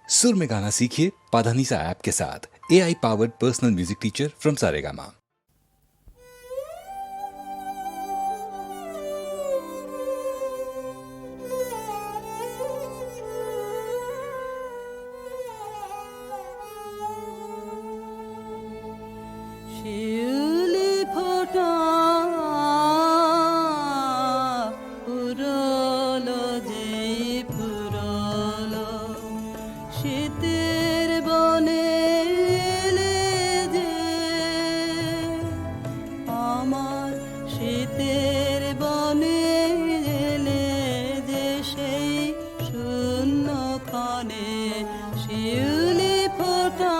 सुर में गाना सीखिए पाधानीसा ऐप के साथ। AI powered personal music teacher from Saregama. শিউলি ফোটা পুরলো যেই পুরলো শীতের বনে এলে যে আমার শীতের বনে এলে যে সেই শূন্য ক্ষণে শিউলি ফোটা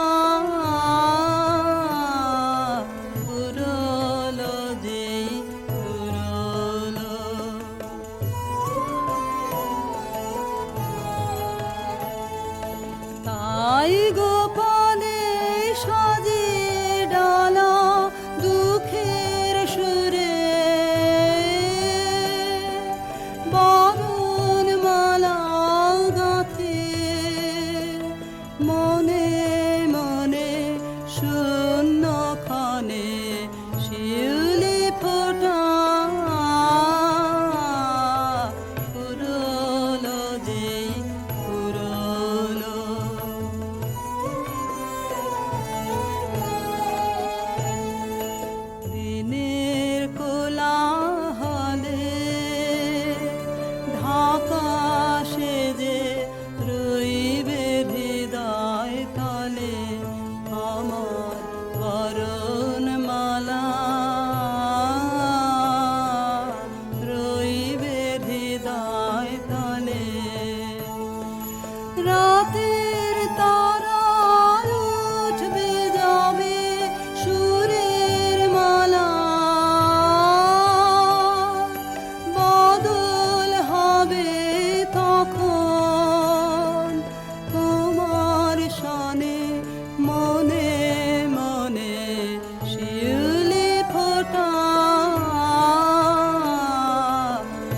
তাই গোপনে সাজিয়ে ডালা দুঃখের সুরে বরণ মালা গাঁথে মনে মনে শূন্য ক্ষণে শিউলি ফোটা পুরলো যেই পুরলো দিনের কোলাহলে ঢাকা সেজে রইবে হৃদয় তলে আমার বরণমালা রইবে হৃদয় তলে রাতের তারা উঠবে যাবে সুরের মালা বদল হবে তখন তোমার সনে মনে মনে শিউলি ফোটা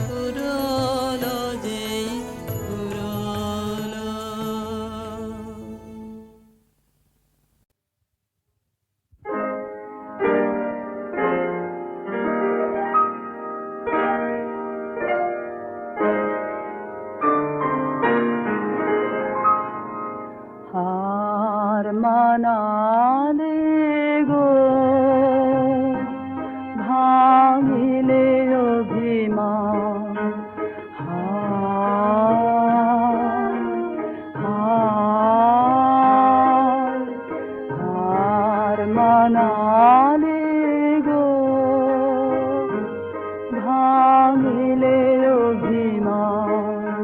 পুরলো যেই পুরলো। হার মানালে গো ভাঙিলে অভিমান হার মানালে গো ভাঙিলে অভিমান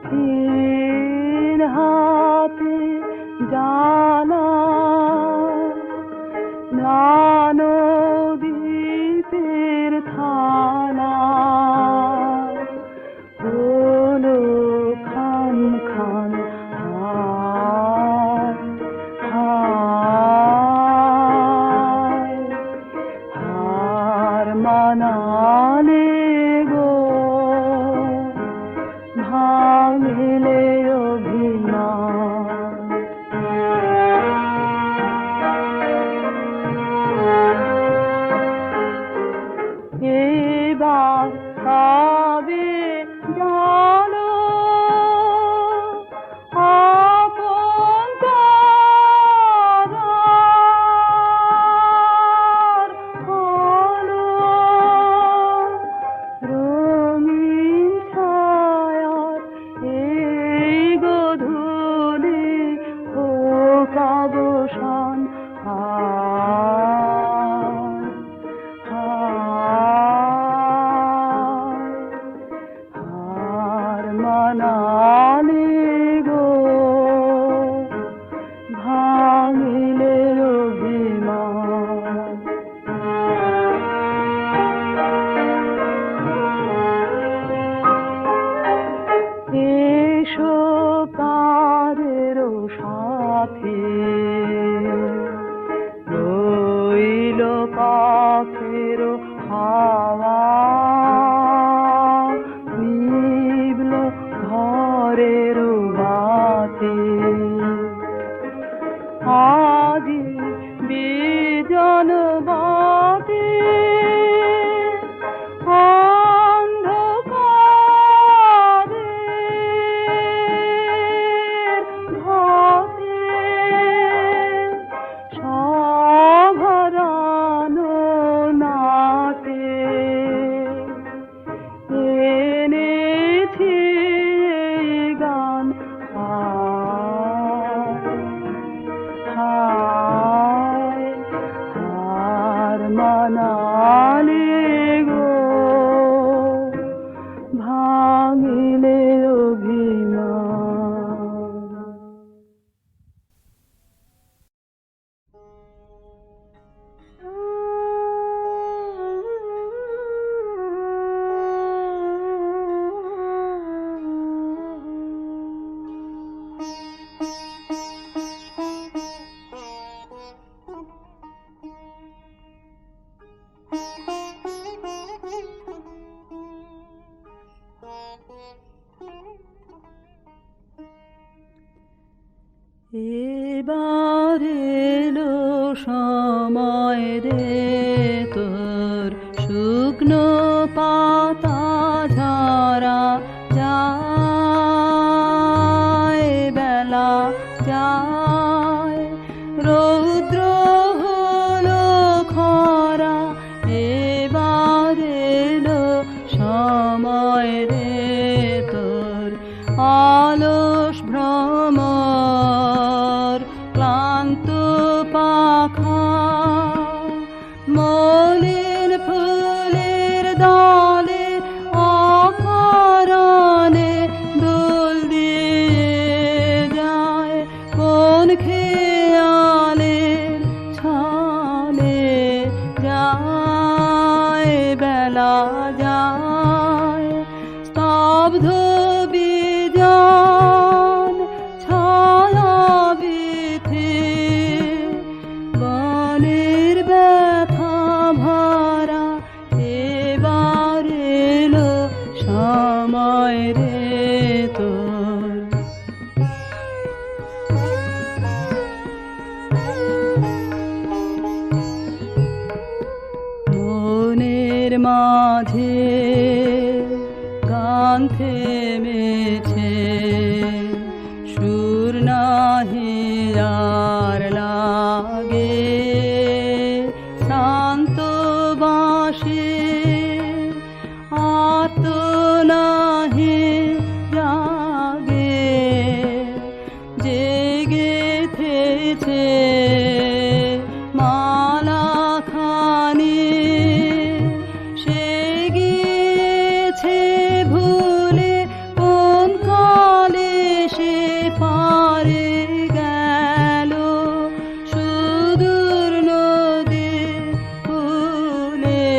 তিন হাতে জানা দ্বীপের থানা হলো খান খান হায় হায় হার মানালে গো ভাঙিলে অভিমান এবার তবে জানো আপন তারার আলো রঙিন ছায়ার এই গধূলি হোক অবসান হার মানালে গো ভাঙিলে অভিমান এসো কারের সাথে রইল পাখের হাওয়া নিভল ঘরের বাতি আজি বিজন বাটে অন্ধকারের ঘাটে সভরানো নাটে এনেছি এই গান হায় হার মানালে গো ভাঙিলে অভিমান। এবার এলো সময় রে তোর শুকনো পাতা ঝরা যায় বেলা যায় রৌদ্র হলো খরা এবার এলো সময় রে তোর অলস ভ্রমর ক্লান্ত পাখা মলিন ফুলের দলে অকারণে দোল দিয়ে যায় কোন খেয়ালের ছলে যায় বেলা যায় স্তব্ধ বিজন ছায়া বিথে বনের ব্যথা ভরা এবার এলো সময় রে তোর মনের মাঝে গান থেমেছে সুর নাহি আর লাগে শান্ত বাসে আত নাহি জাগে জেগে থেছে মালা খানি সে গিয়েছে ভুলে কোন কালে সে পারে গেল সুদূর নদী ফুলে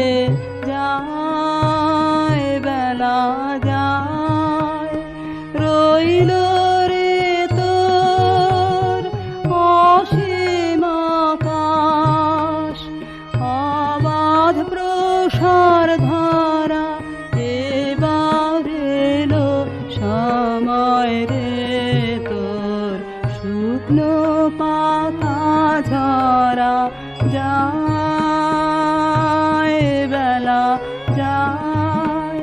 যায় বেলা যায় রইল রে তোর অসীম আকাশ অবাধ প্রসার ধারা এবার এলো সময় রে তোর শুকনো পাতা ঝরা যায় বেলা যায়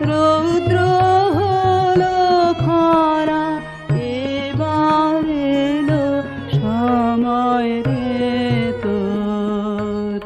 রৌদ্র হলো খরা এবার এলো সময় রে তোর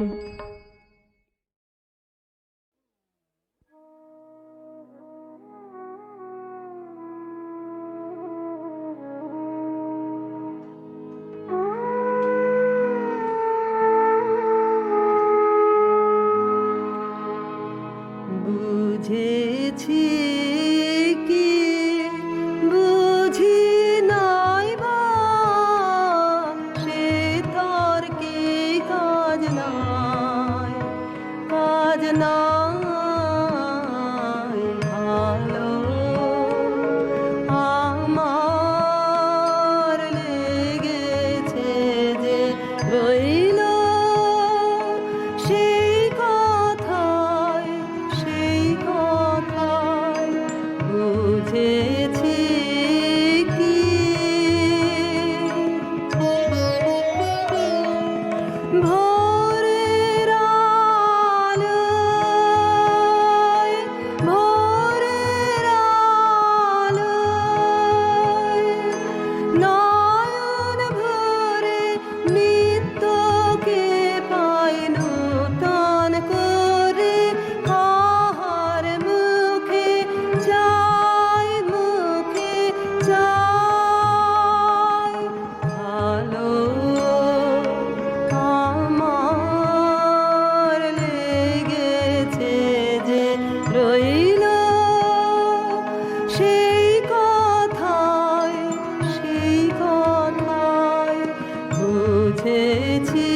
বুঝেছি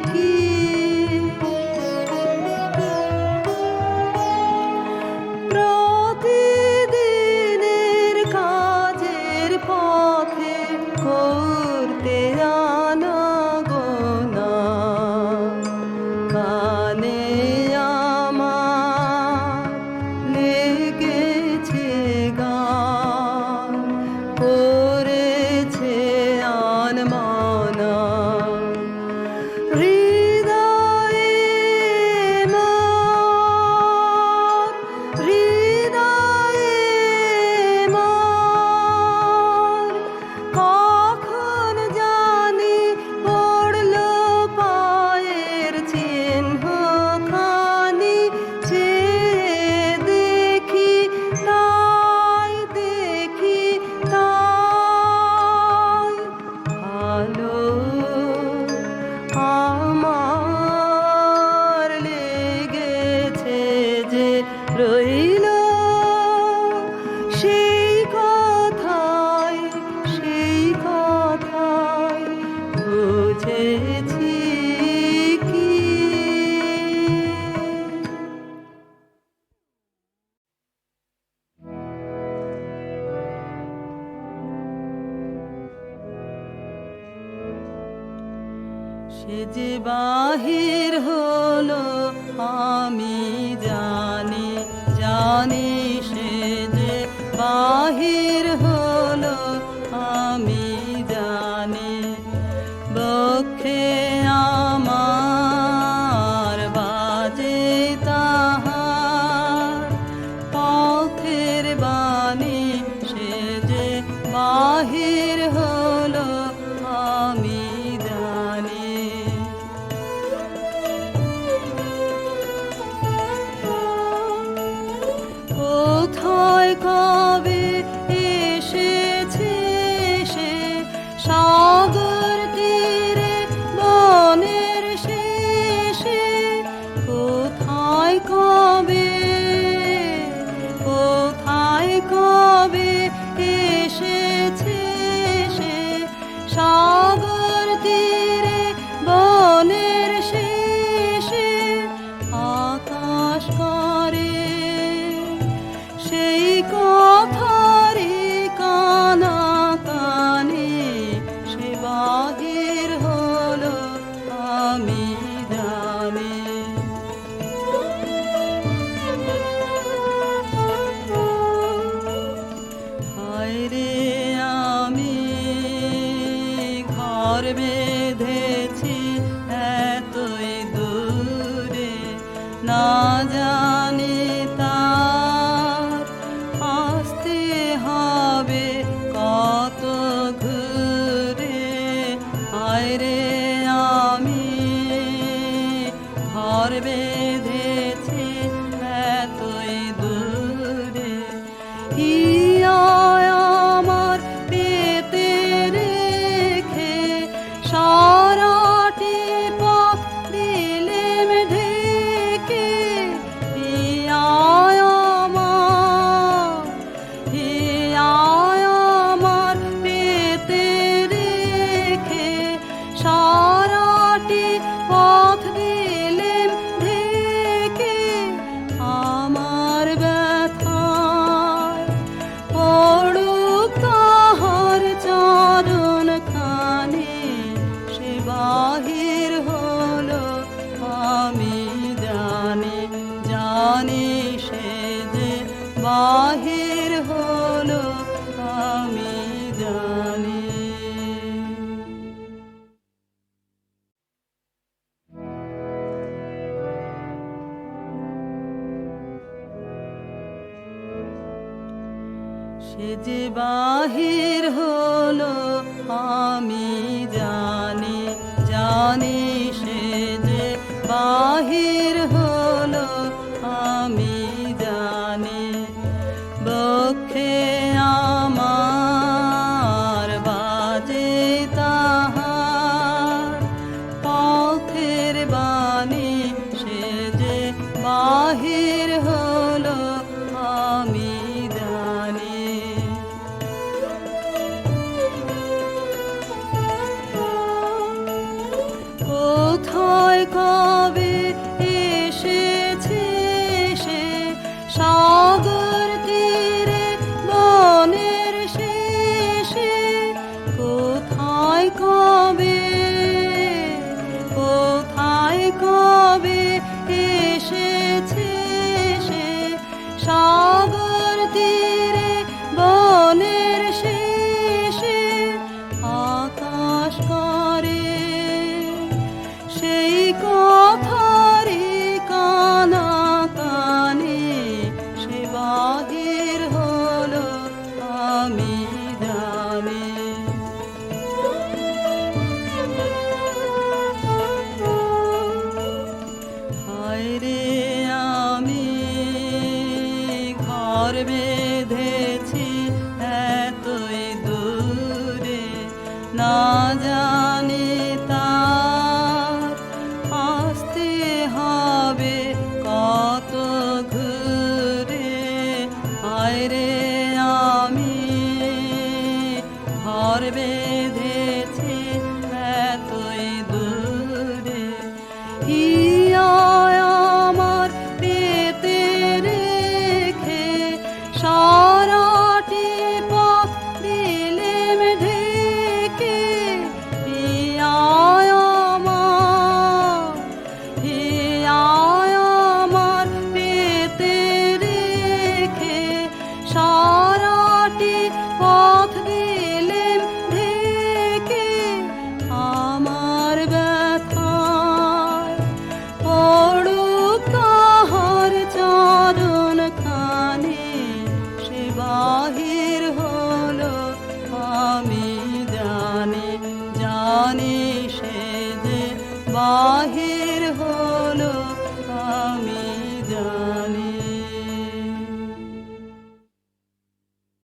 কি প্রতিদিনের কাজের পথে করতে আনাগোনা কানে আমার লেগেছে গান করেছে আনমনা হৃদয়ে মোর হৃদয়ে মোর কখন জানি পড়ল পায়ের চিহ্ন খানি চেয়ে দেখি তাই ভালো আমার লেগেছে যে রইল সেই কথাই বুঝেছি কি সে যে বাহির হলো আমি জানি সে যে বাহির হলো আমি জানি বক্ষে আমার বাজে তাহার পথের বাণী সে যে বাহির হলো আমি জানি কোথায় কবে এসেছে সে সাগর তীরে বনের শেষে কোথায় কবে এসেছে সে সাগর তীরে বনের শেষে আকাশ করে সেই কথারি কানা কানে সে বাহির হলো আমি জানি হায় রে আমি ঘর বেঁধেছি এতই দূরে না জানি তার আসতে হবে কত ঘুরে হায় রে আমি ঘর বেঁধেছি এতই দূরে হিয়ায় আমার পেতে রেখে সারাটি পথ দিলেম ঢেকে হিয়ায় আমার পেতে রেখে সারাটি পথ দিলেম ঢেকে আমার ব্যথায় পড়ুক তাহার চরণ খানি সে বাহির হলো আমি জানি সে যে বাহির হলো আমি জানি সে যে বাহির হলো আমি জানি সে যে বাহির হলো আমি জানি বক্ষে আমার বাজে তাহার পথের বাণী সে যে বাহির হলো আমি জানি সাগর তীরে বনের শেষে আকাশ করে সেই কথারি কানা কানে সে বাহির হলো আমি জানি। হায় রে আমি ঘর বেঁধেছি এতই দূরে, না জানি তার আসতে হবে কত ঘুরে। হায় রে আমি ঘর বেঁধেছি